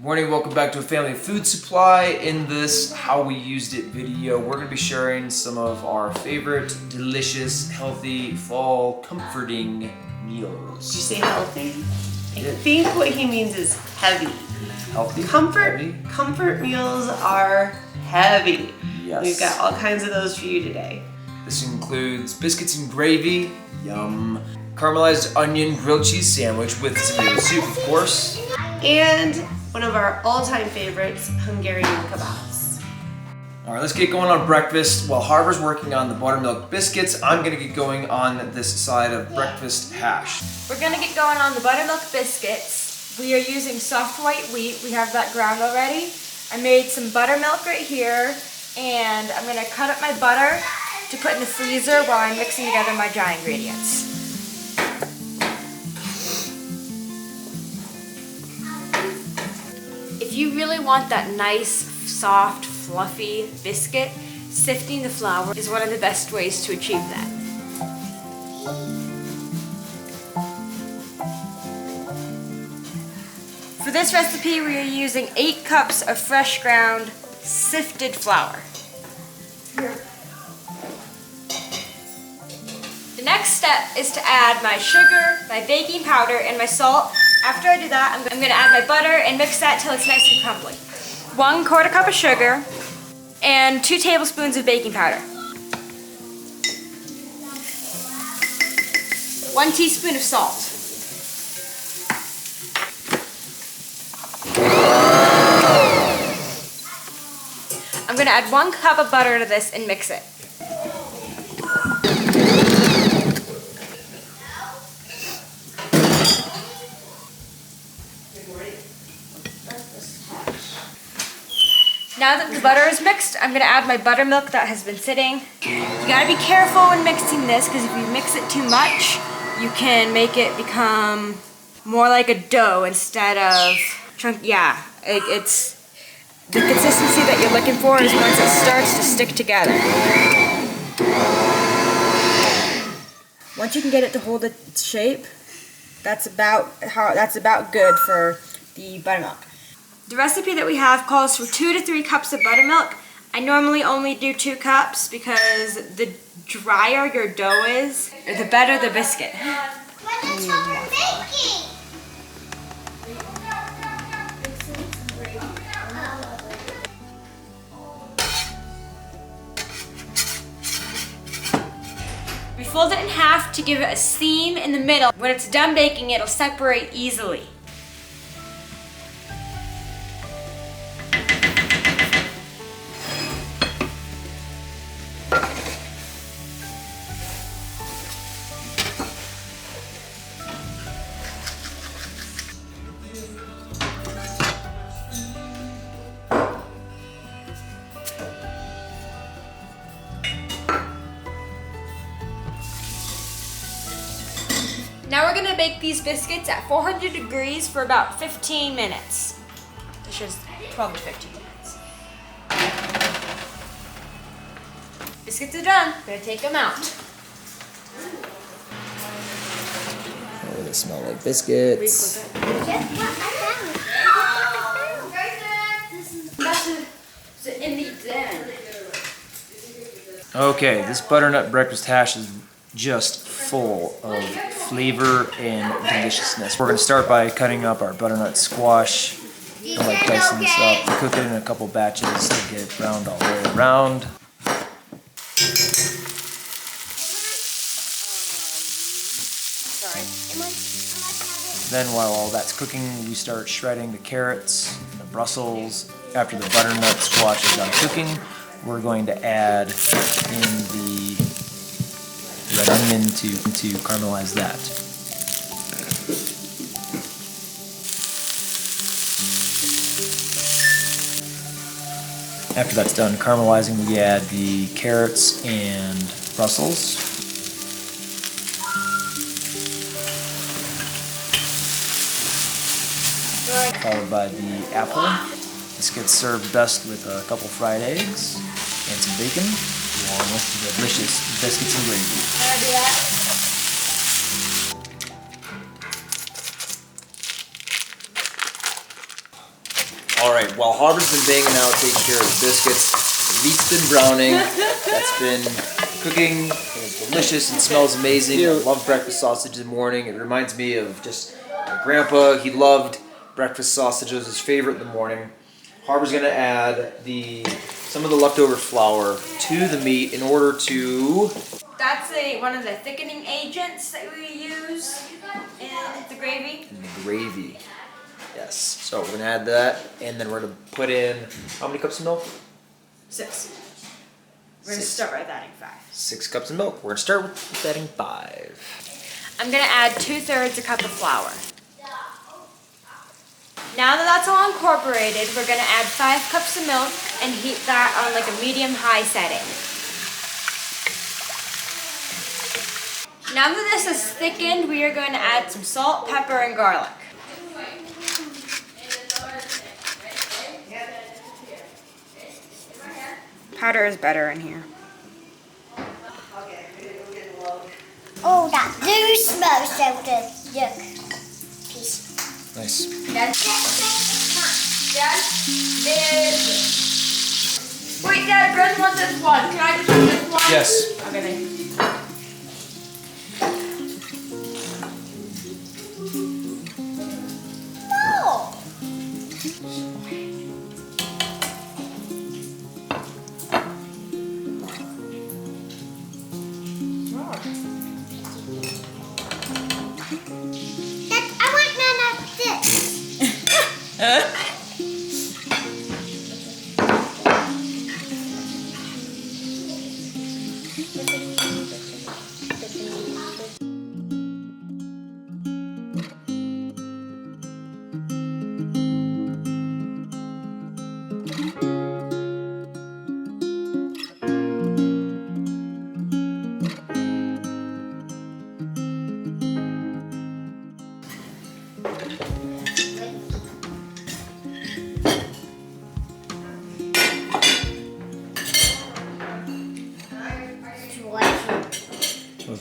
Morning, welcome back to a family food supply. In this how we used it video, we're going to be sharing some of our favorite delicious, healthy, fall comforting meals. Did you say healthy? I think what he means is heavy. Healthy? Comfort meals are heavy. Yes. We've got all kinds of those for you today. This includes biscuits and gravy, yum, caramelized onion grilled cheese sandwich with tomato soup, of course, and one of our all-time favorites, Hungarian Kabobs. All right, let's get going on breakfast. While Harper's working on the buttermilk biscuits, I'm gonna get going on this side of breakfast hash. We're gonna get going on the buttermilk biscuits. We are using soft white wheat. We have that ground already. I made some buttermilk right here, and I'm gonna cut up my butter to put in the freezer while I'm mixing together my dry ingredients. If you really want that nice, soft, fluffy biscuit, sifting the flour is one of the best ways to achieve that. For this recipe, we are using 8 cups of fresh ground sifted flour. The next step is to add my sugar, my baking powder, and my salt. After I do that, I'm going to add my butter and mix that till it's nice and crumbly. 1/4 cup of sugar and 2 tablespoons of baking powder. 1 teaspoon of salt. I'm going to add 1 cup of butter to this and mix it. Now that the butter is mixed, I'm going to add my buttermilk that has been sitting. You got to be careful when mixing this, because if you mix it too much, you can make it become more like a dough instead of chunky. Yeah, it's the consistency that you're looking for is once it starts to stick together. Once you can get it to hold its shape, that's about good for the buttermilk. The recipe that we have calls for 2 to 3 cups of buttermilk. I normally only do 2 cups because the drier your dough is, the better the biscuit. We fold it in half to give it a seam in the middle. When it's done baking, it'll separate easily. Now we're gonna bake these biscuits at 400 degrees for about 15 minutes. It's just 12 to 15 minutes. Biscuits are done. I'm gonna take them out. Oh, they smell like biscuits. Okay, this butternut breakfast hash is just full of flavor and deliciousness. We're going to start by cutting up our butternut squash. I like dicing this up, cook it in a couple batches to get it browned all the way around. Then while all that's cooking, we start shredding the carrots and the Brussels. After the butternut squash is done cooking, we're going to add in the red onion to caramelize that. After that's done caramelizing, we add the carrots and Brussels. Followed by the apple. This gets served best with a couple fried eggs and some bacon, along with the delicious biscuits and gravy. Can I do that? All right, while Harbor's been banging out, taking care of the biscuits, the meat's been browning. That's been cooking. It's delicious and smells amazing. I love breakfast sausage in the morning. It reminds me of just my grandpa. He loved breakfast sausage. It was his favorite in the morning. Harbor's gonna add some of the leftover flour to the meat in order to... That's one of the thickening agents that we use in the gravy. The gravy. Yes. So we're gonna add that, and then we're gonna put in how many cups of milk? 6. We're gonna start with adding 5. 6 cups of milk. We're gonna start with adding 5. I'm gonna add 2/3 a cup of flour. Now that that's all incorporated, we're gonna add 5 cups of milk and heat that on like a medium-high setting. Now that this is thickened, we are going to add some salt, pepper, and garlic. Powder is better in here. Oh, that do smell so good. Look. Piece. Nice. Wait, Dad, Gren wants this one. Can I just have this one? Yes. Okay, thank you. Oh. I want none of this.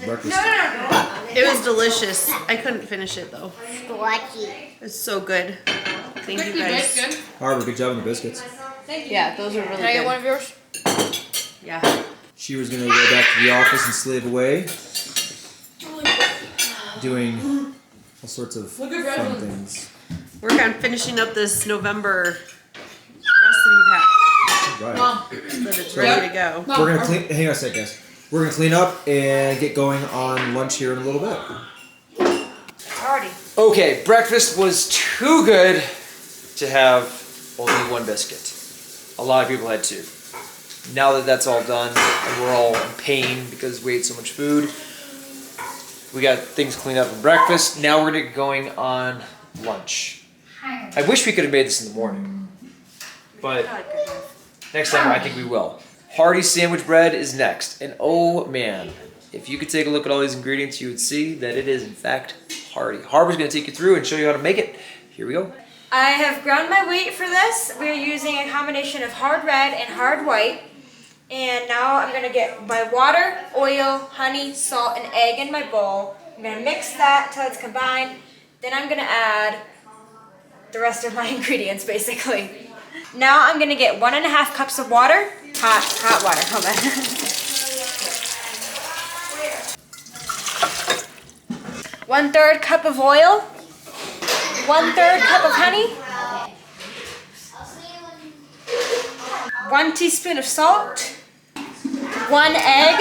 Breakfast. It was delicious. I couldn't finish it though. Squatchy. It's so good. Thank you guys. Harbor, good job on the biscuits. Yeah, those are really good. Can I get one of yours? Yeah. She was gonna go back to the office and slave away, doing all sorts of fun things. Work on finishing up this November recipe pack Right. so that it's ready to go. We're gonna clean. Hang on a sec, guys. We're gonna clean up and get going on lunch here in a little bit. Alrighty. Okay, breakfast was too good to have only one biscuit. A lot of people had 2. Now that that's all done and we're all in pain because we ate so much food, we got things cleaned up for breakfast. Now we're gonna get going on lunch. I wish we could have made this in the morning, but next time I think we will. Hearty sandwich bread is next, and oh man, if you could take a look at all these ingredients, you would see that it is in fact hearty. Harbor's gonna take you through and show you how to make it. Here we go. I have ground my wheat for this. We're using a combination of hard red and hard white. And now I'm gonna get my water, oil, honey, salt, and egg in my bowl. I'm gonna mix that till it's combined. Then I'm gonna add the rest of my ingredients basically. Now I'm gonna get 1.5 cups of water. Hot water, hold on. 1/3 cup of oil, 1/3 cup of honey, 1 teaspoon of salt, 1 egg.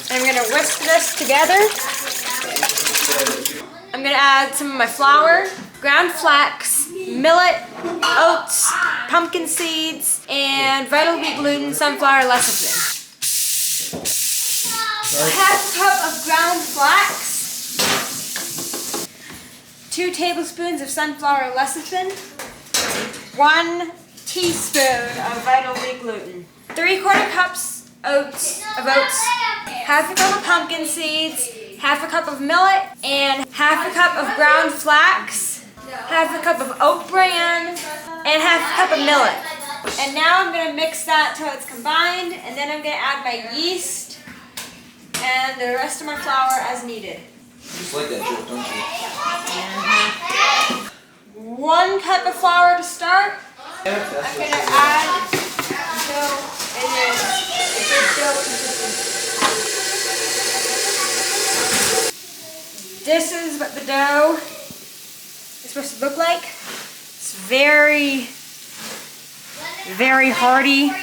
And I'm gonna whisk this together. I'm gonna add some of my flour, ground flax, millet, oats, pumpkin seeds, and vital wheat gluten sunflower lecithin. 1/2 cup of ground flax, 2 tablespoons of sunflower lecithin, 1 teaspoon of vital wheat gluten, 3/4 cups of oats, 1/2 cup of pumpkin seeds, 1/2 cup of millet, and 1/2 cup of ground flax, 1/2 cup of oat bran, and 1/2 cup of millet. And now I'm going to mix that till it's combined, and then I'm going to add my yeast and the rest of my flour as needed. Just like that, Joe, don't you? 1 cup of flour to start. I'm gonna add until it is a good dough consistency. This is what the dough is supposed to look like. It's very, very hearty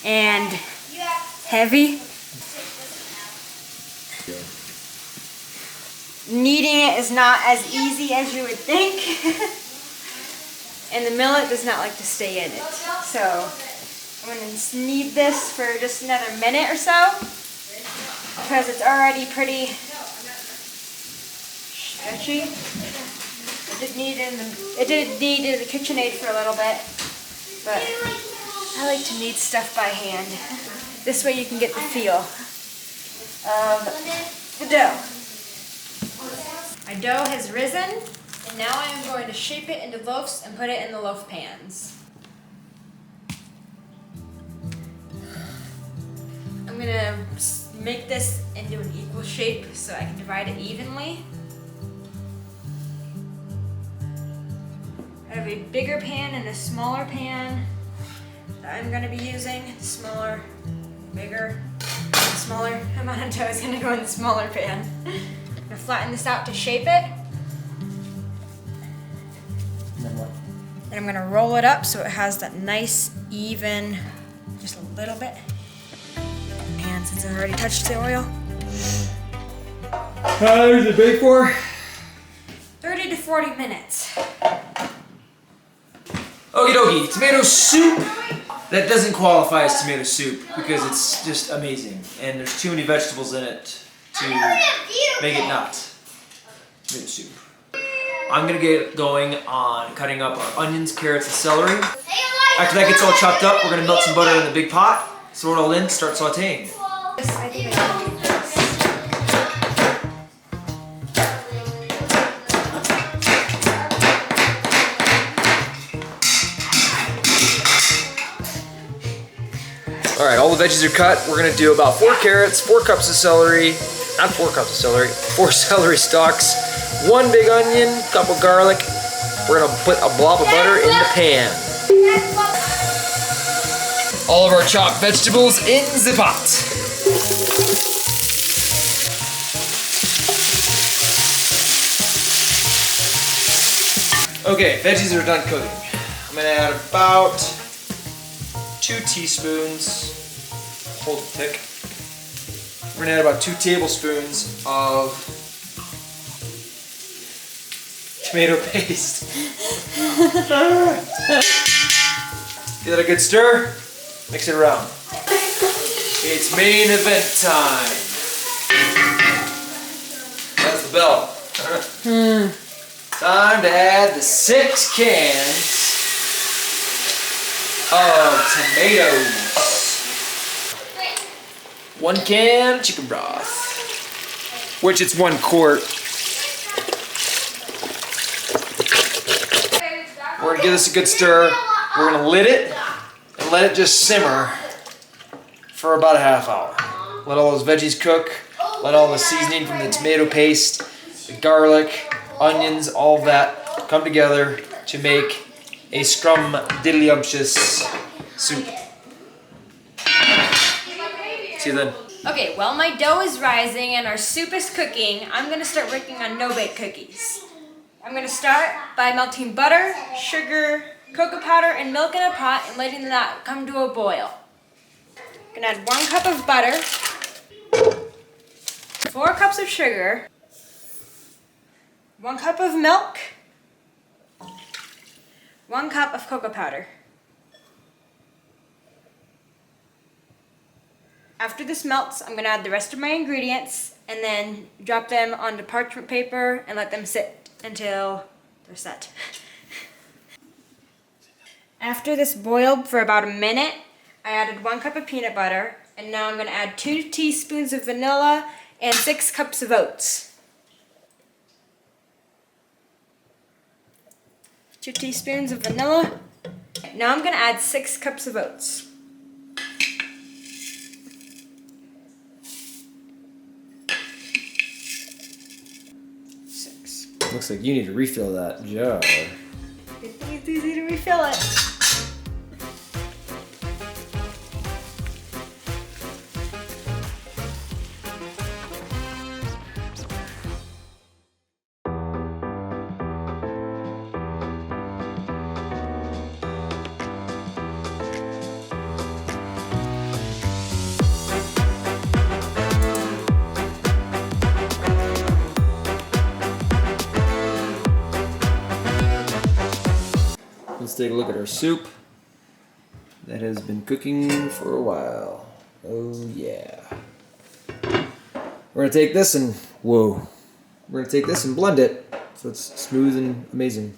and heavy. Kneading it is not as easy as you would think. And the millet does not like to stay in it. So I'm going to knead this for just another minute or so because it's already pretty stretchy. It did knead in the KitchenAid for a little bit, but I like to knead stuff by hand. This way you can get the feel of the dough. My dough has risen, and now I am going to shape it into loaves and put it in the loaf pans. I'm going to make this into an equal shape so I can divide it evenly. I have a bigger pan and a smaller pan that I'm going to be using. Smaller, bigger, smaller amount of dough is going to go in the smaller pan. I'm going to flatten this out to shape it. And then what? And I'm going to roll it up so it has that nice, even, just a little bit. And since I already touched the oil. How long does it bake for? 30 to 40 minutes. Okie dokie, tomato soup. That doesn't qualify as tomato soup because it's just amazing. And there's too many vegetables in it to make it not tomato soup. I'm gonna get going on cutting up our onions, carrots, and celery. After that gets all chopped up, we're gonna melt some butter in the big pot, throw it all in, start sauteing. I think I can do this. All right, all the veggies are cut. We're gonna do about 4 carrots, 4 cups of celery, not 4 cups of celery, 4 celery stalks, 1 big onion, couple garlic. We're gonna put a blob of butter in the pan. All of our chopped vegetables in the pot. Okay, veggies are done cooking. I'm gonna add about 2 teaspoons, hold it thick. We're gonna add about 2 tablespoons of tomato paste. Give it a good stir, mix it around. It's main event time. That's the bell. Time to add the 6 cans of tomatoes. 1 can of chicken broth, which it's 1 quart. We're gonna give this a good stir. We're gonna lid it and let it just simmer for about a half hour. Let all those veggies cook. Let all the seasoning from the tomato paste, the garlic, onions, all of that come together to make a scrumdiddlyumptious soup. See you then. Okay, while my dough is rising and our soup is cooking, I'm going to start working on no-bake cookies. I'm going to start by melting butter, sugar, cocoa powder, and milk in a pot and letting that come to a boil. I'm going to add 1 cup of butter, 4 cups of sugar, 1 cup of milk, 1 cup of cocoa powder. After this melts, I'm going to add the rest of my ingredients and then drop them onto parchment paper and let them sit until they're set. After this boiled for about a minute, I added 1 cup of peanut butter, and now I'm going to add 2 teaspoons of vanilla and 6 cups of oats. 2 teaspoons of vanilla. Now I'm going to add 6 cups of oats. Looks like you need to refill that jar. Good thing refill it. Let's take a look at our soup that has been cooking for a while. Oh yeah. We're gonna take this and, whoa. We're gonna take this and blend it so it's smooth and amazing.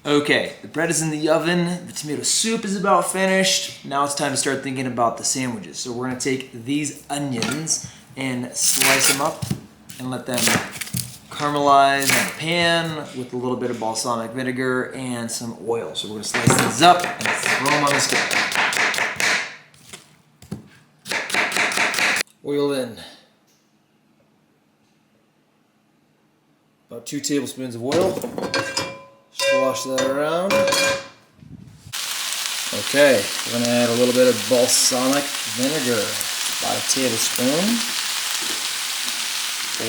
Okay, the bread is in the oven, the tomato soup is about finished. Now it's time to start thinking about the sandwiches. So we're gonna take these onions and slice them up and let them caramelize in a pan with a little bit of balsamic vinegar and some oil. So we're gonna slice these up and throw them on the stove. Oil in. About 2 tablespoons of oil. Wash that around. Okay, we're gonna add a little bit of balsamic vinegar, about a tablespoon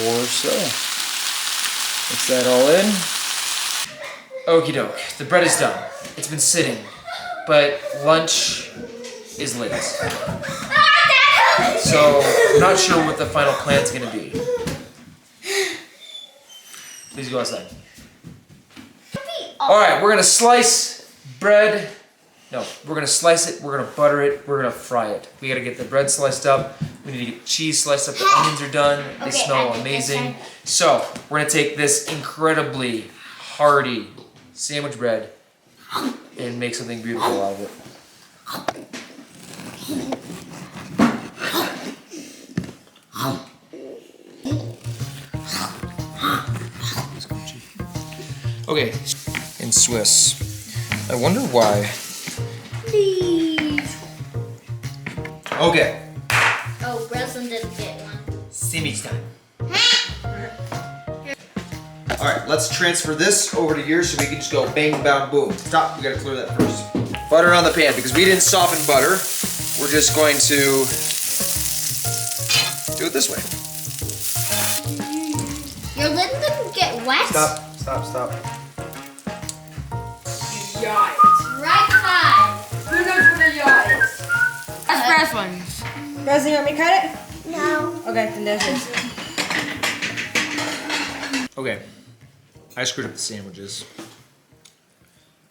or so. Mix that all in. Okie doke, the bread is done. It's been sitting, but lunch is late. So I'm not sure what the final plan's gonna be. Please go outside. All right, we're gonna slice bread. No, we're gonna slice it, we're gonna butter it, we're gonna fry it. We gotta get the bread sliced up. We need to get cheese sliced up. The onions are done. They smell amazing. So we're gonna take this incredibly hearty sandwich bread and make something beautiful out of it. Okay, in Swiss. I wonder why. Please. Okay, Oh, Breslin didn't get one. sandwich time. All right, let's transfer this over to here so we can just go bang, bang, boom. Stop, we gotta clear that first. Butter on the pan, because we didn't soften butter. We're just going to do it this way. You're letting them get wet? Stop. Yacht. Right side. Who knows what a yacht is? That's Breslins. Breslin, you want me to cut it? No. Okay, then there's this. Okay, I screwed up the sandwiches.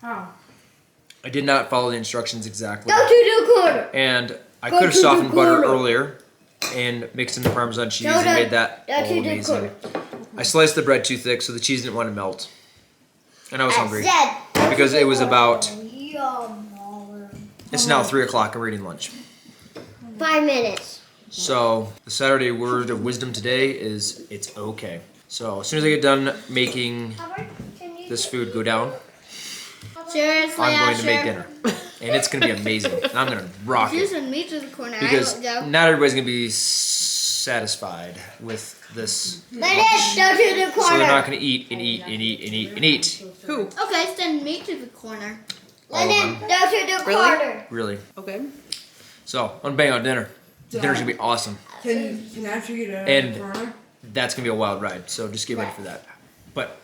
How? I did not follow the instructions exactly. Go to the corner. And I Go could have to the softened butter corner. earlier and mixed in the Parmesan cheese Go and to- made that go all to the amazing. I sliced the bread too thick so the cheese didn't want to melt. And I was hungry. Because it was about, it's now 3 o'clock and we're eating lunch. 5 minutes. So the Saturday word of wisdom today is it's okay. So as soon as I get done making this food go down, Seriously, I'm going to make dinner. And it's going to be amazing. And I'm going to rock it. Send me to the corner. Because I won't go. not everybody's going to be satisfied with this. Let it go to the corner. So they're not going to eat and eat and eat and eat and eat. Who? Okay, send me to the corner. All of them. Go to the corner. Really. Okay. So I'm going to bang out dinner. Dinner's going to be awesome. Can I actually get a And corner? that's going to be a wild ride. So just get ready for that. But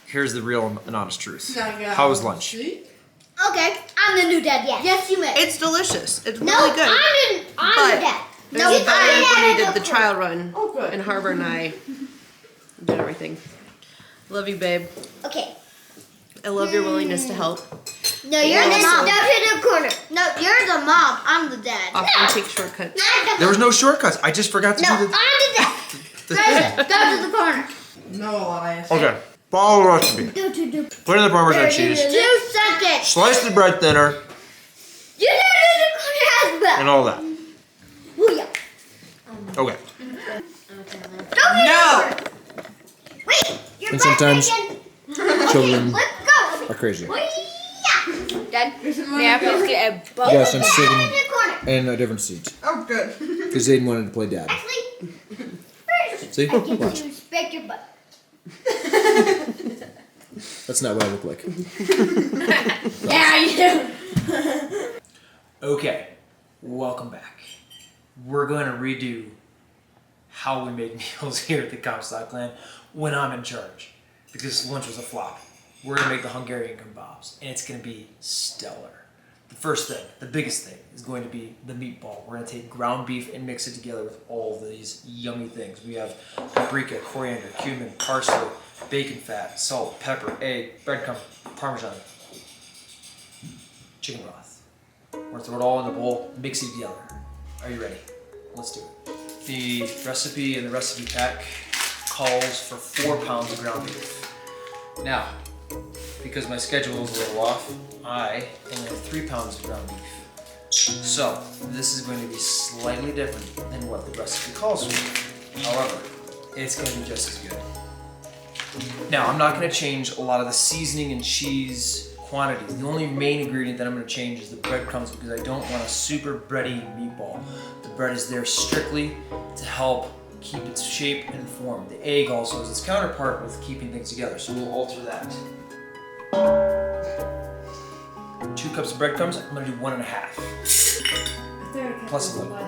here's the real and honest truth. Can I get How was lunch? Okay, I'm the new dad. Yes, you may. It's delicious. It's No, really good. I'm But the dad. There's No, a better when we I'm did the the trial run Oh, good. in Harbor and I did everything. Love you, babe. Okay. I love your willingness to help. No, you're the mom. Go to the corner. No, you're the mom. I'm the dad. Often take shortcuts. There was no shortcuts. I just forgot to No, do I'm the dad. the Go to the corner. No, Elias. Okay. Follow the recipe. Go to the Put in the Parmesan cheese. 2 seconds. Slice the bread thinner You go to the corner as well. and all that. Booyah. Okay. No! Wait, you're And sometimes breathtaking. children Let's go. are crazy. Booyah. Dad. Yeah, biscuit and Yes, I'm In sitting the corner. in a different seat. Oh, good. Because Zayden wanted to play dad. Actually, See? I get Watch. to respect your butt. That's not what I look like. Yeah, you do. Okay, welcome back. We're going to redo how we make meals here at the Comstock clan when I'm in charge. Because lunch was a flop. We're going to make the Hungarian Kabobs, and it's going to be stellar. The first thing, the biggest thing, is going to be the meatball. We're going to take ground beef and mix it together with all of these yummy things. We have paprika, coriander, cumin, parsley, bacon fat, salt, pepper, egg, breadcrumb, parmesan, chicken broth. We're going to throw it all in the bowl, mix it together. Are you ready? Let's do it. The recipe in the recipe pack calls for 4 pounds of ground beef. Now, because my schedule is a little off, I only have 3 pounds of ground beef. So, this is going to be slightly different than what the recipe calls for. However, it's going to be just as good. Now, I'm not going to change a lot of the seasoning and cheese quantities. The only main ingredient that I'm going to change is the breadcrumbs because I don't want a super bready meatball. The bread is there strictly to help keep its shape and form. The egg also is its counterpart with keeping things together, so we'll alter that. 2 cups of breadcrumbs, I'm going to do 1.5. Plus a little.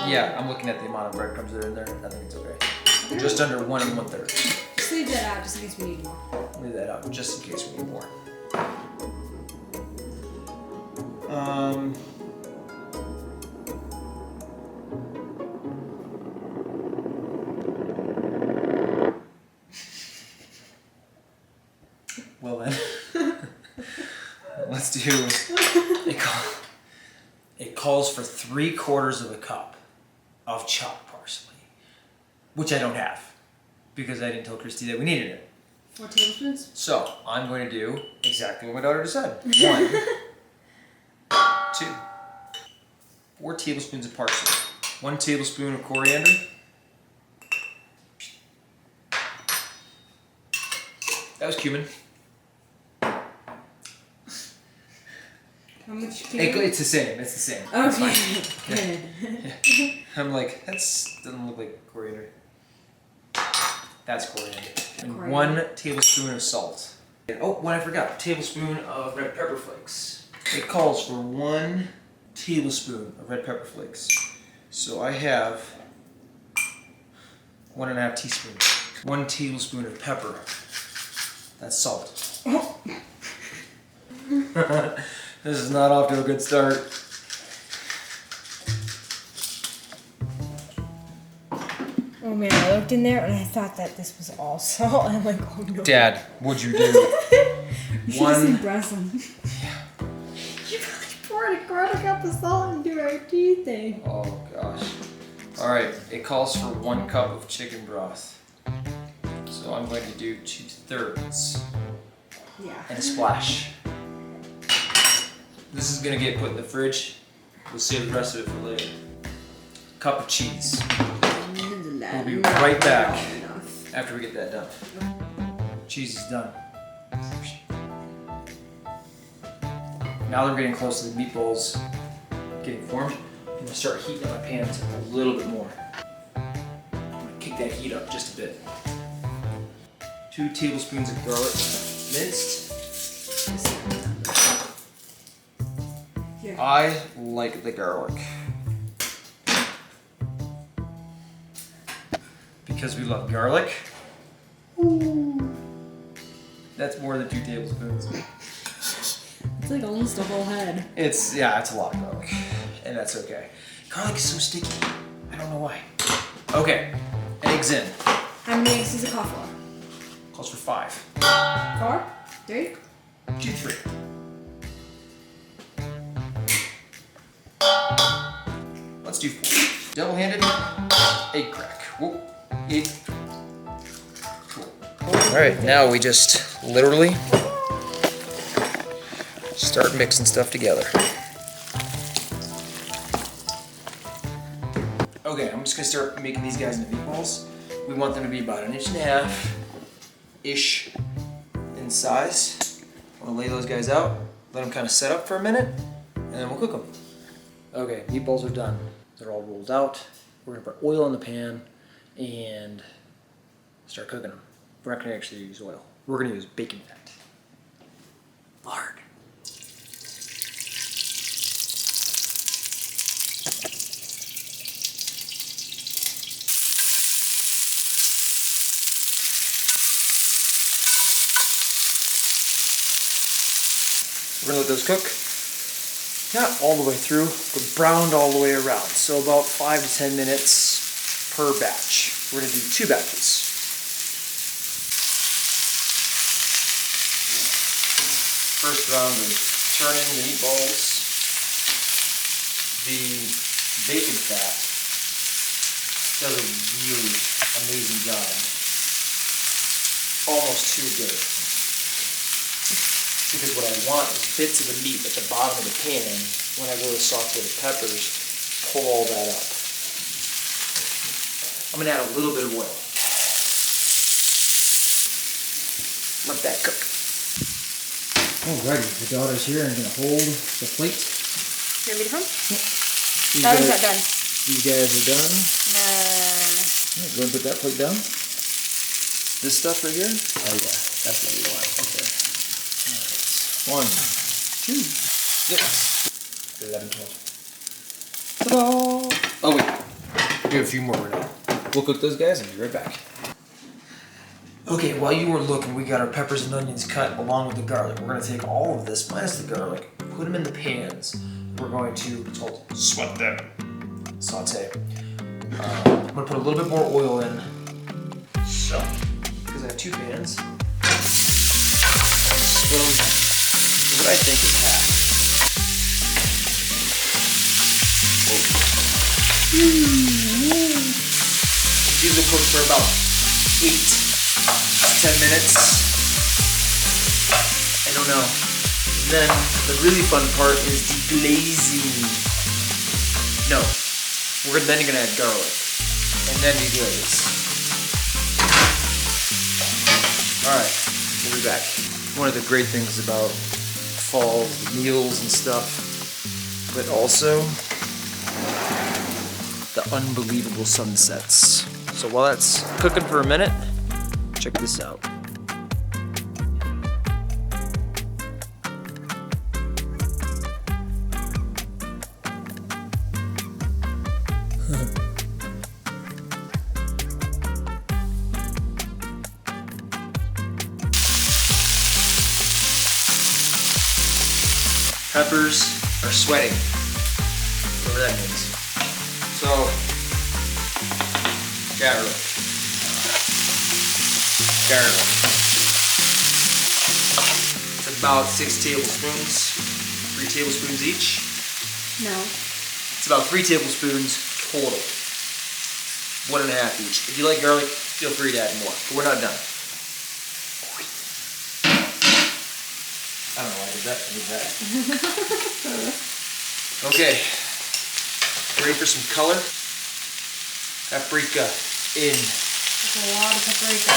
Yeah, I'm looking at the amount of breadcrumbs that are in there. I think it's okay. Just under 1 1/3. Just leave that out just in case we need more. Leave that out just in case we need more. Well then, let's do. It calls for 3/4 of a cup of chopped parsley, which I don't have because I didn't tell Christy that we needed it. 4 tablespoons? So I'm going to do exactly what my daughter just said. 1, 2, 4 tablespoons of parsley, 1 tablespoon of coriander, that was cumin. How much It's the same. It's the same. It's fine. Yeah. I'm like, doesn't look like coriander. That's coriander. And 1 tablespoon of salt. Oh, one I forgot. Tablespoon of red pepper flakes. It calls for 1 tablespoon of red pepper flakes. So I have 1.5 teaspoons. 1 tablespoon of pepper. That's salt. This is not off to a good start. Oh man, I looked in there and I thought that this was all salt. I'm like, oh no. Dad, what'd you do? One. Impressive. You really poured a quarter cup of salt into our tea thing. Oh gosh. Alright, it calls for 1 cup of chicken broth. So I'm going to do 2/3. Yeah. And a splash. This is gonna get put in the fridge. We'll save the rest of it for later. Cup of cheese. We'll be right back after we get that done. Cheese is done. Now they're getting close to the meatballs getting formed. I'm gonna start heating up my pans a little bit more. I'm gonna kick that heat up just a bit. 2 tablespoons of garlic minced. I like the garlic. Because we love garlic. Ooh. That's more than 2 tablespoons. It's like almost a whole head. It's a lot of garlic. And that's okay. Garlic is so sticky. I don't know why. Okay, eggs in. How many eggs does it call for? Calls for 5. 4? 3? 2, 3. Let's do 4. Double-handed egg crack. Whoop. Egg. Cool. Alright, now we just literally start mixing stuff together. Okay, I'm just gonna start making these guys into meatballs. We want them to be about 1.5 inches-ish in size. I'm gonna lay those guys out let them kind of set up for a minute, and then we'll cook them. Okay, meatballs are done. They're all rolled out. We're gonna put oil in the pan and start cooking them. We're not gonna actually use oil. We're gonna use bacon fat. Lard. We're gonna let those cook. Not all the way through, but browned all the way around. So about 5 to 10 minutes per batch. We're gonna do 2 batches. First round of turning the meatballs. The bacon fat does a really amazing job. Almost too good. Because what I want is bits of the meat at the bottom of the pan when I go to saute the peppers, pull all that up. I'm gonna add a little bit of oil. Let that cook. Alrighty, the daughter's here and gonna hold the plate. You want me to come? These That one's guys- not done. These guys are done. Nah. Alright, go ahead and put that plate down. This stuff right here? Oh yeah, that's what we want. Okay. Alright. 1, 2, 6, 11, 12. Ta-da! Oh wait, we have a few more right now. We'll cook those guys and be right back. Okay, while you were looking, we got our peppers and onions cut along with the garlic. We're gonna take all of this minus the garlic, put them in the pans. We're going to, it's called sweat them, saute. I'm gonna put a little bit more oil in. So, because I have 2 pans, split them what I think is half. These will cook for about 8 to 10 minutes. I don't know. Then the really fun part is deglazing. No, then you're gonna add garlic and then deglaze. All right, we'll be back. One of the great things about fall, the meals and stuff, but also the unbelievable sunsets. So while that's cooking for a minute, check this out. Peppers are sweating, whatever that means. So, Yarrow. It's about 6 tablespoons, 3 tablespoons each. No. It's about 3 tablespoons total. 1.5 each. If you like garlic, feel free to add more, but we're not done. I don't know why I did that. Okay. Ready for some color? Paprika in. That's a lot of paprika.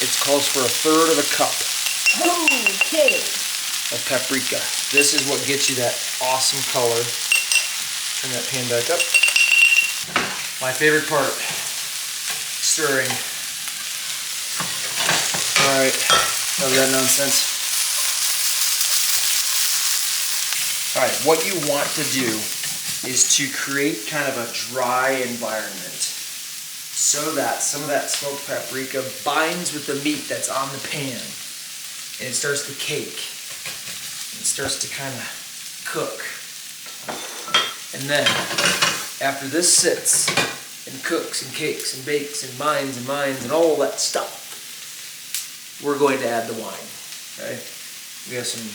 It calls for 1/3 of a cup Okay. of paprika. This is what gets you that awesome color. Turn that pan back up. My favorite part, stirring. All right, enough of that nonsense. All right, what you want to do is to create kind of a dry environment so that some of that smoked paprika binds with the meat that's on the pan and it starts to cake. It starts to kind of cook. And then, after this sits and cooks and cakes and bakes and binds and all that stuff, we're going to add the wine, okay? We have some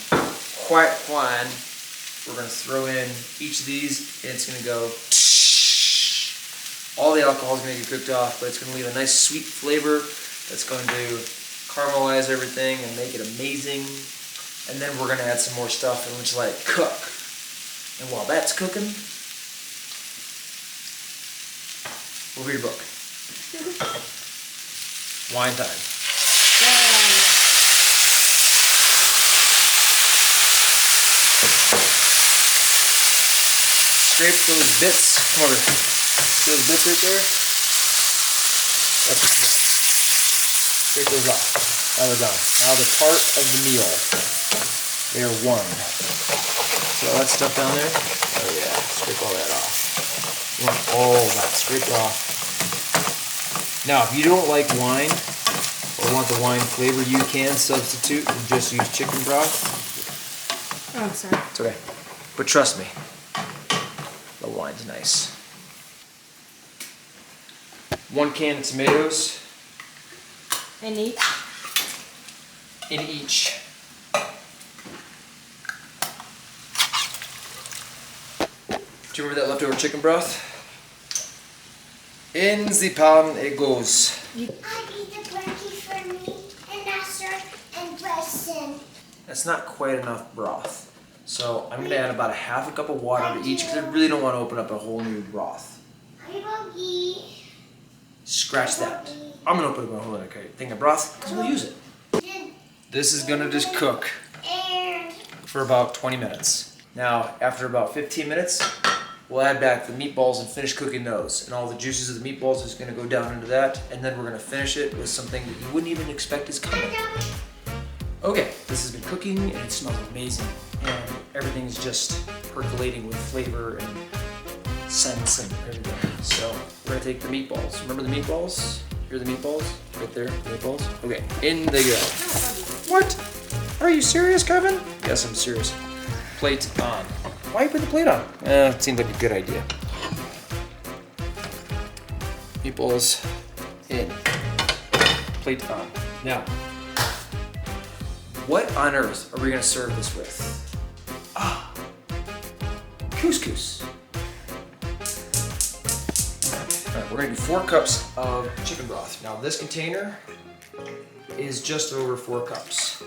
white wine. We're going to throw in each of these, and it's going to go all the alcohol is going to get cooked off, but it's going to leave a nice sweet flavor that's going to caramelize everything and make it amazing. And then we're going to add some more stuff and we'll just let it cook. And while that's cooking, we'll read a book. Wine time. scrape those bits. Come over. See those bits right there? That's what you scrape those off. Now they're gone. Now they're part of the meal. They are one. See all that stuff down there? Oh yeah, scrape all that off. You want all that scraped off. Now, if you don't like wine, or want the wine flavor, you can substitute and just use chicken broth. Oh, sorry. It's okay. But trust me, the wine's nice. 1 can of tomatoes. And eat. In each. Do you remember that leftover chicken broth? In the pan it goes. I eat the blankie for me and Nasser and Preston. That's not quite enough broth. So I'm gonna add about a half a cup of water to each because I really don't want to open up a whole new broth. Scratch that. I'm gonna open up a whole other thing of broth because we'll use it. This is gonna just cook for about 20 minutes. Now, after about 15 minutes, we'll add back the meatballs and finish cooking those. And all the juices of the meatballs is gonna go down into that. And then we're gonna finish it with something that you wouldn't even expect is coming. Okay, this has been cooking and it smells amazing. And everything is just percolating with flavor and scents and everything. So we're gonna take the meatballs. Remember the meatballs? Here are the meatballs, right there, the meatballs. Okay, in they go. What? Are you serious, Kevin? Yes, I'm serious. Plate on. Why you put the plate on? It seemed like a good idea. Meatballs in. Plate on. Now, what on earth are we gonna serve this with? Ah, couscous. All right, we're gonna do 4 cups of chicken broth. Now this container is just over 4 cups.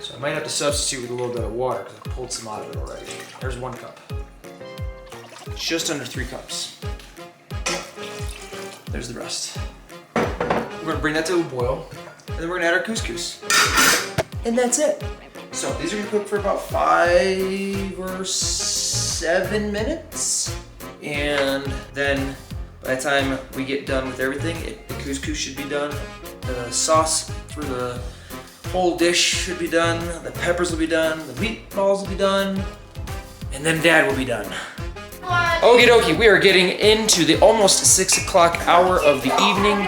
So I might have to substitute with a little bit of water because I pulled some out of it already. There's 1 cup. Just under 3 cups. There's the rest. We're gonna bring that to a boil, and then we're gonna add our couscous. And that's it. So these are gonna cook for about 5 or 7 minutes. And then by the time we get done with everything, the couscous should be done. The sauce for the whole dish should be done. The peppers will be done. The meatballs will be done. And then Dad will be done. Okie dokie, we are getting into the almost 6 o'clock hour of the evening.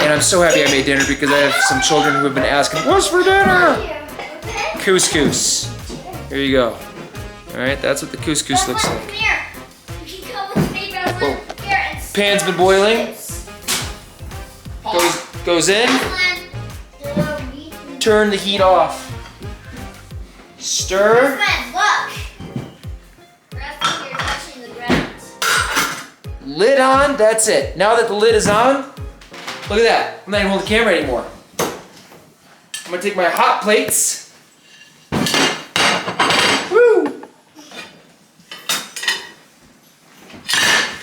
And I'm so happy I made dinner because I have some children who have been asking, what's for dinner? Couscous. Here you go. All right, that's what the couscous looks like. Whoa. Pan's been boiling. Goes in. Turn the heat off. Stir. Lid on, that's it. Now that the lid is on, look at that. I'm not even holding the camera anymore. I'm gonna take my hot plates. Woo!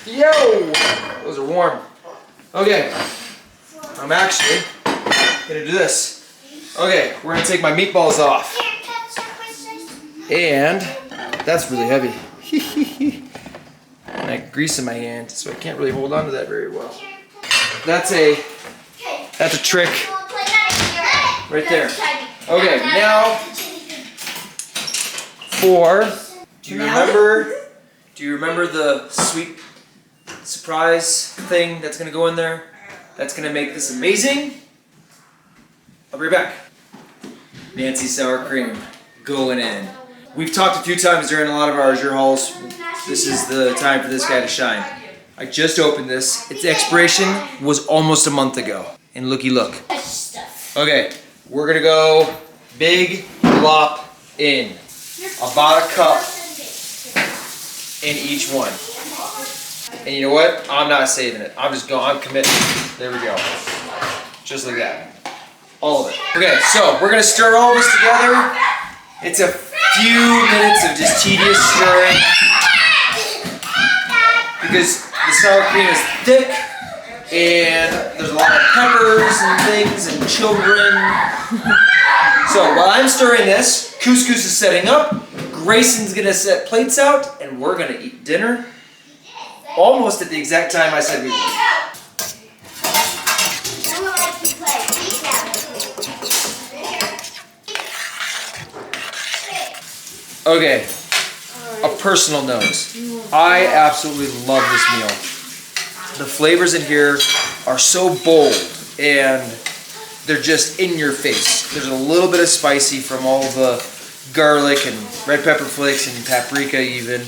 Yo! Those are warm. Okay. I'm actually gonna do this. Okay, we're gonna take my meatballs off. And that's really heavy. And I have grease in my hand, so I can't really hold on to that very well. That's a trick right there. Okay, now do you remember the sweet surprise thing that's gonna go in there? That's gonna make this amazing. I'll be right back. Nancy sour cream going in. We've talked a few times during a lot of our Azure hauls. This is the time for this guy to shine. I just opened this. Its expiration was almost a month ago. And looky look. Okay, we're gonna go big glop in. About a cup in each one. And you know what? I'm not saving it. I'm committing. There we go. Just like that. All of it. Okay, so we're gonna stir all this together. It's a few minutes of just tedious stirring. Because the sour cream is thick and there's a lot of peppers and things and children. So while I'm stirring this, couscous is setting up, Grayson's gonna set plates out, and we're gonna eat dinner almost at the exact time I said we would. Okay, a personal note. I absolutely love this meal. The flavors in here are so bold and they're just in your face. There's a little bit of spicy from all the garlic and red pepper flakes and paprika even,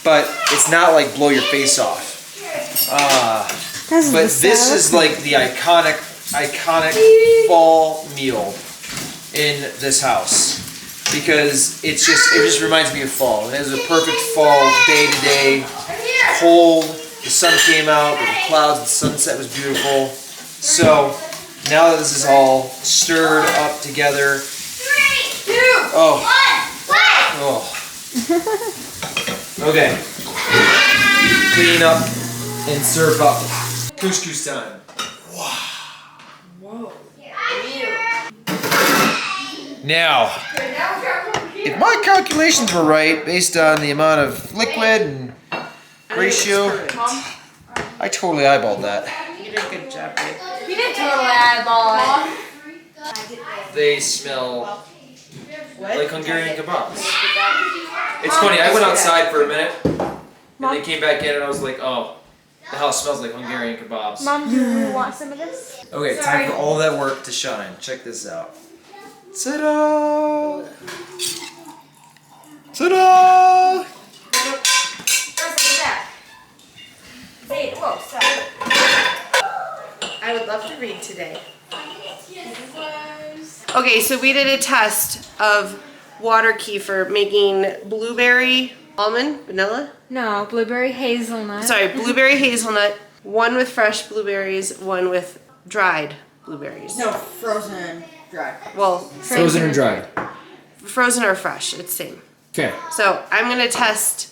but it's not like blow your face off. But this is like the iconic fall meal in this house because it just reminds me of fall. It has a perfect fall day to day, cold. The sun came out, there were clouds, the sunset was beautiful. So now that this is all stirred up together, okay, clean up and serve up. Couscous time. Whoa. Now, if my calculations were right, based on the amount of liquid and ratio, I totally eyeballed that. You did a good job, babe. You did totally eyeball it. They smell like Hungarian Kabobs. It's funny, I went outside for a minute, and they came back in and I was like, oh, the house smells like Hungarian Kabobs. Mom, do you want some of this? Okay, time for all that work to shine. Check this out. Ta-da! Ta-da! Whoa, sorry. I would love to read today. Okay, so we did a test of water kefir making blueberry, almond, vanilla? No, blueberry hazelnut. Sorry, blueberry hazelnut, one with fresh blueberries, one with dried blueberries. No, frozen, dry. Well, Frozen or dried? frozen or fresh, it's same. Okay. So I'm gonna test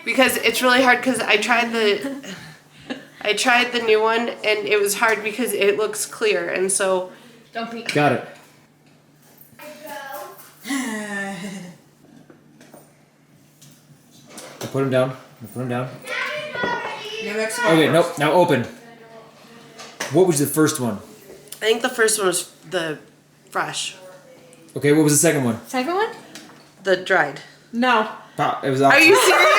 because it's really hard because I tried the new one and it was hard because it looks clear and so Don't be. Got it. I put him down. Okay, nope. Now open. What was the first one? I think the first one was the fresh, Okay, what was the second one? Second one? the dried. No. It was Are opposite. you serious?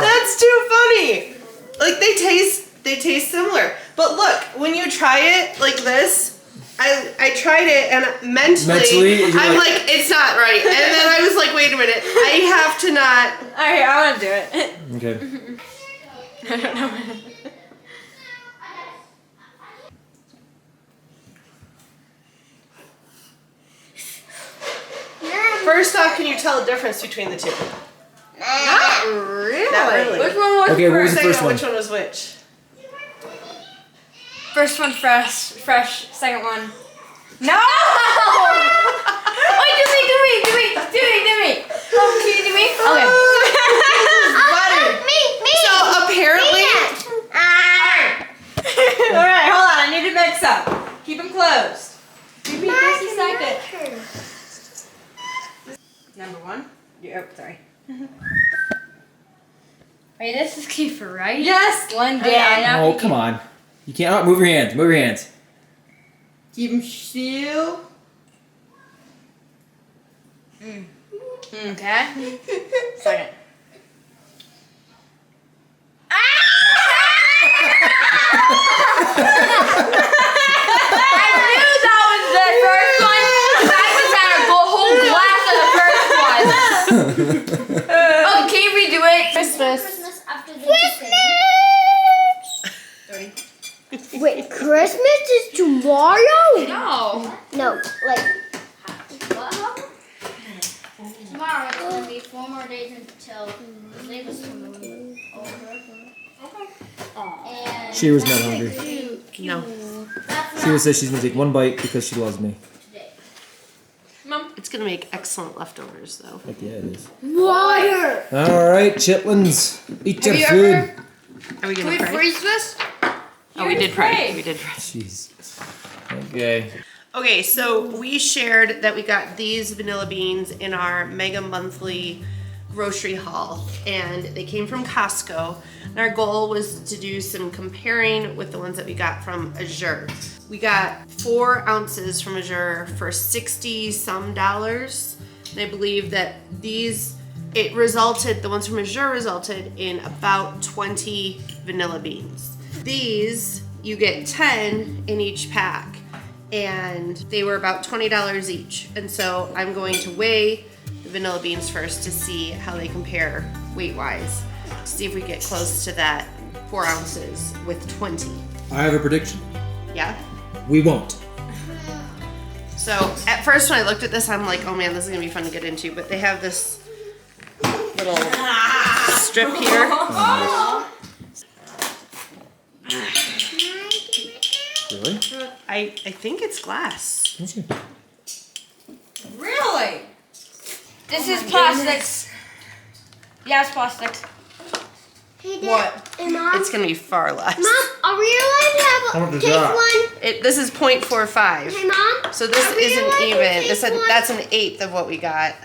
That's too funny. Like they taste similar. But look, when you try it like this, I tried it and mentally you're I'm like, it's not right. And then I was like, wait a minute, I have to not. Alright, I want to do it. Okay. I don't know. First off, can you tell the difference between the two? Not really. Not really. Which one was Okay, what was the Second first one, one? which one was which? First one fresh. Second one. No! Wait, do me. Oh, can you do me? Okay. Me. So apparently, Alright, hold on. I need to mix up. Keep them closed. Give me just a second. number one. Oh, sorry. Wait, this is Kefir, right? Yes, London. Oh, come on. You can't. Oh, move your hands. Keep them still. Okay. Second. I knew that was the first one. I just had a whole glass of the first one. Oh, can you redo it? Christmas after the Wait, Christmas is tomorrow? No. No, like Tomorrow it's gonna be 4 more days until they was over. And She was not hungry. No. She was said she's gonna take one bite because she loves me. It's gonna make excellent leftovers though. Heck yeah, it is. water. All right, chitlins, eat your food. Are we gonna pray? Freeze this? Oh, we did pray. We did pray. Jeez. Okay. Okay, so we shared that we got these vanilla beans in our mega monthly grocery haul, and they came from Costco. And our goal was to do some comparing with the ones that we got from Azure. We got 4 ounces from Azure for 60 some dollars. And I believe that the ones from Azure resulted in about 20 vanilla beans. These, you get 10 in each pack, and they were about $20 each. And so I'm going to weigh the vanilla beans first to see how they compare weight-wise. See if we get close to that 4 ounces with 20. I have a prediction. Yeah? We won't. So at first when I looked at this, I'm like, oh man, this is gonna be fun to get into. But they have this little strip here. Really? I think it's glass. Really? This is plastics. Yeah, it's plastics. Hey, Dad. What? Hey, Mom. It's gonna be far less. Mom, are we allowed to How have much is take that? one? This is 0.45. Hey, Mom. So this Are we isn't allowed to even. take one? That's an eighth of what we got.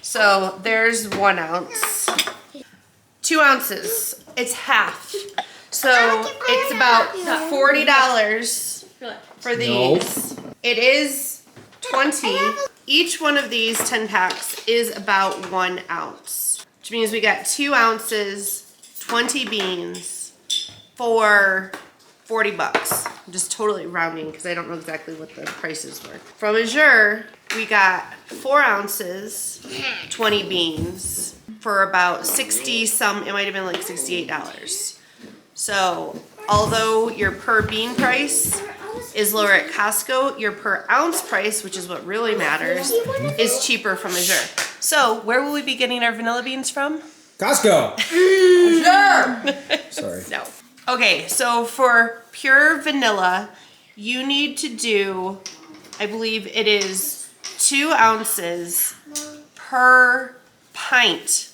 So there's 1 ounce. 2 ounces. It's half. So it's about $40 for these. It is 20. Each one of these 10 packs is about 1 ounce, which means we got 2 ounces, 20 beans for $40. I'm just totally rounding because I don't know exactly what the prices were. From Azure, we got 4 ounces, 20 beans for about 60 some, it might have been like $68. So although your per bean price is lower at Costco, your per ounce price, which is what really matters, is cheaper from Azure. So where will we be getting our vanilla beans from? Costco. Sorry. No. Okay, so for pure vanilla, you need to do, I believe it is 2 ounces per pint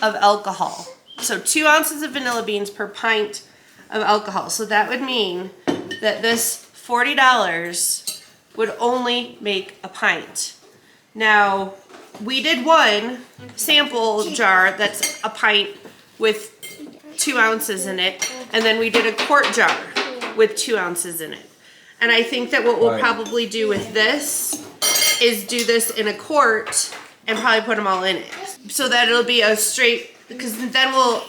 of alcohol. So 2 ounces of vanilla beans per pint of alcohol. So that would mean that this $40 would only make a pint. Now, we did one sample jar that's a pint with 2 ounces in it, and then we did a quart jar with 2 ounces in it. And I think that what we'll Right. probably do with this is do this in a quart and probably put them all in it. So that it'll be a straight, because then we'll,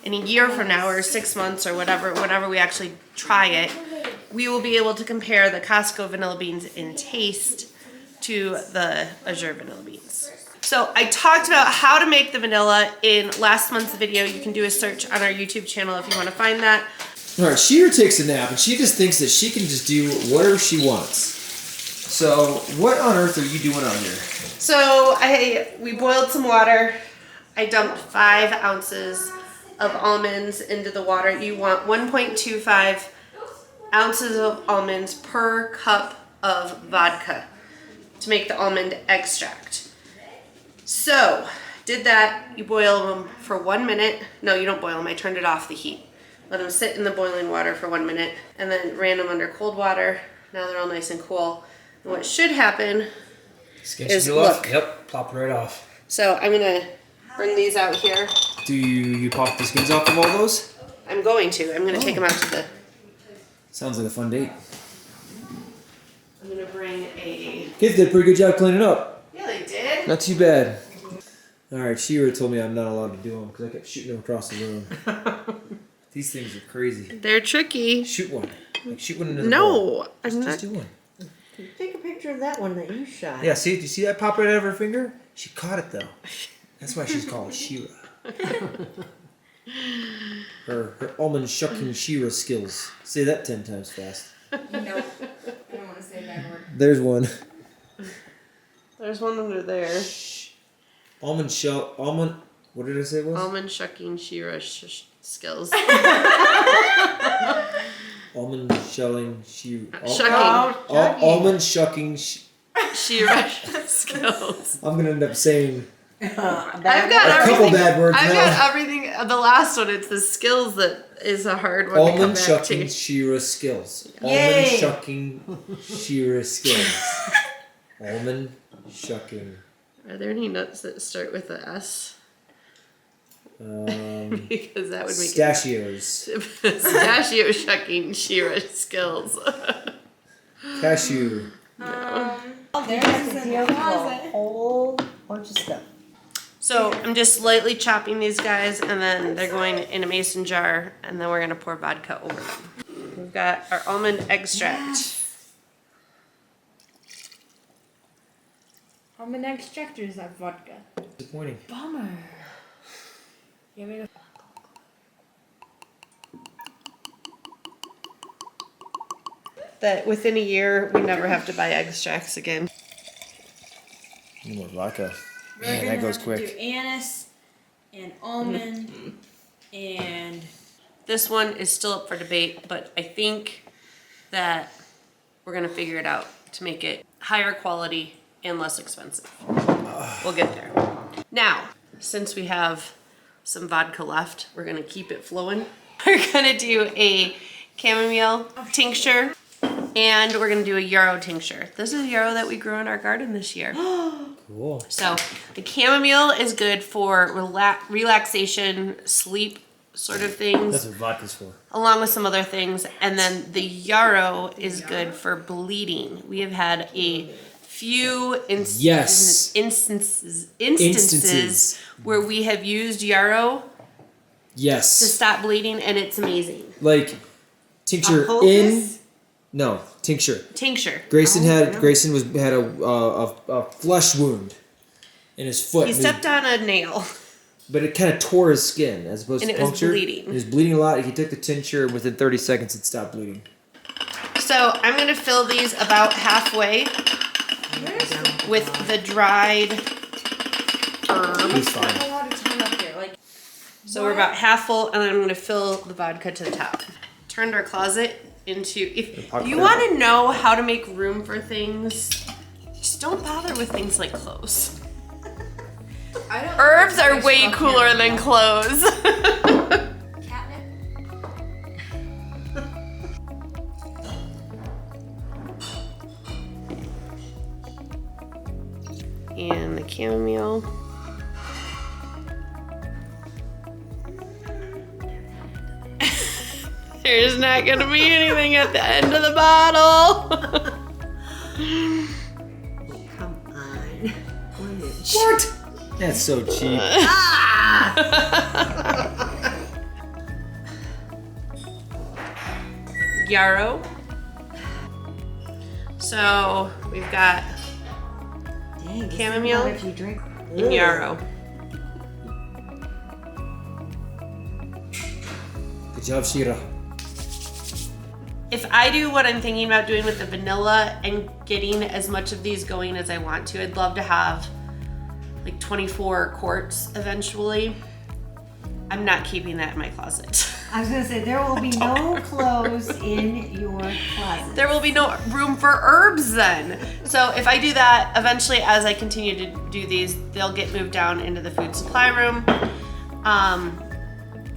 in a year from now or 6 months or whatever, whenever we actually try it, we will be able to compare the Costco vanilla beans in taste to the Azure vanilla beans. So I talked about how to make the vanilla in last month's video. You can do a search on our YouTube channel if you want to find that. All right, Sheer takes a nap, and she just thinks that she can just do whatever she wants. So, what on earth are you doing out here? So we boiled some water. I dumped 5 ounces of almonds into the water. You want 1.25 ounces of almonds per cup of vodka to make the almond extract. So, did that. You boil them for 1 minute. No, you don't boil them. I turned it off the heat. Let them sit in the boiling water for 1 minute, and then ran them under cold water. Now they're all nice and cool. And what should happen is, look. Yep, pop it right off. So I'm gonna bring these out here. Do you pop the skins off of all those? I'm going to. I'm gonna take them out to the. Sounds like a fun date. I'm gonna bring a. Kids did a pretty good job cleaning up. Yeah, they did. Not too bad. All right, Sheer told me I'm not allowed to do them because I kept shooting them across the room. These things are crazy. They're tricky. Shoot one. Like shoot one into the bowl. No, I'm Just not. do one. Take a picture of that one that you shot. Yeah, see, do you see that pop right out of her finger? She caught it though. That's why she's called Shira. Her almond shucking Shira skills. Say that 10 times fast. Nope. I don't want to say that word. There's one. There's one under there. Almond, what did I say it was? Almond shucking Shira skills. Almond shelling Shira. Shucking. Almond shucking Shira skills. I'm gonna end up saying I've got a couple everything. bad words I've now. got everything the last one, it's the skills that is a hard one to come Almond back shucking to. Shira skills. Yay. Almond shucking Shira skills. Almond shucking. Are there any nuts that start with a S? Because that would make Pistachios. it pistachio shucking Shira skills. Cashew. There's a whole bunch of stuff. So I'm just lightly chopping these guys, and then they're going in a mason jar, and then we're gonna pour vodka over them. We've got our almond extract. Almond extract, or is that vodka? Disappointing. Bummer. You want me to... That within a year we never have to buy extracts again. More vodka. We're Man, gonna that goes have quick. to do anise and almond and This one is still up for debate, but I think that we're gonna figure it out to make it higher quality and less expensive. We'll get there. Now, since we have some vodka left, we're gonna keep it flowing. We're gonna do a chamomile tincture, and we're gonna do a yarrow tincture. This is yarrow that we grew in our garden this year. Cool. So the chamomile is good for relaxation, sleep sort of things, That's what vodka's for. along with some other things. And then the yarrow is good for bleeding. We have had a few Yes. instances where we have used yarrow to Yes. stop bleeding, and it's amazing. Like tincture in. No, tincture. Tincture. Grayson had a flesh wound in his foot. He and stepped on a nail. but it kind of tore his skin as opposed And to it was puncture. bleeding. It was bleeding a lot. He took the tincture, and within 30 seconds, it stopped bleeding. So I'm gonna fill these about halfway with the dried herb. He's fine. a lot of time up here. Like, So we're about half full, and then I'm gonna fill the vodka to the top. Turned our closet into, if you want to know how to make room for things, just don't bother with things like clothes. Herbs are way cooler than clothes. And the chamomile. There's not gonna be anything at the end of the bottle. Come on. 1 inch. What? That's so cheap. Yarrow. So we've got Dang, chamomile if you drink. and yarrow. Good job, Shira. If I do what I'm thinking about doing with the vanilla and getting as much of these going as I want to, I'd love to have like 24 quarts eventually. I'm not keeping that in my closet. I was gonna say there will be no clothes in your closet. There will be no room for herbs then. So if I do that, eventually as I continue to do these, they'll get moved down into the food supply room.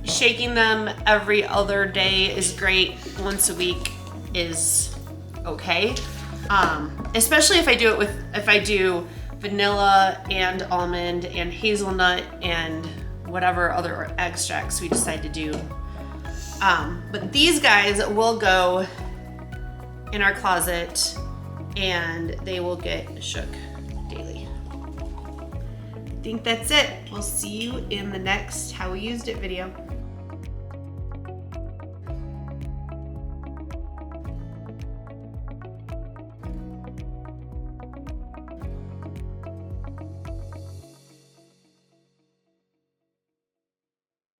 Shaking them every other day is great. Once a week is okay. Especially if I do vanilla and almond and hazelnut and whatever other extracts we decide to do. But these guys will go in our closet and they will get shook daily. I think that's it. We'll see you in the next How We Used It video.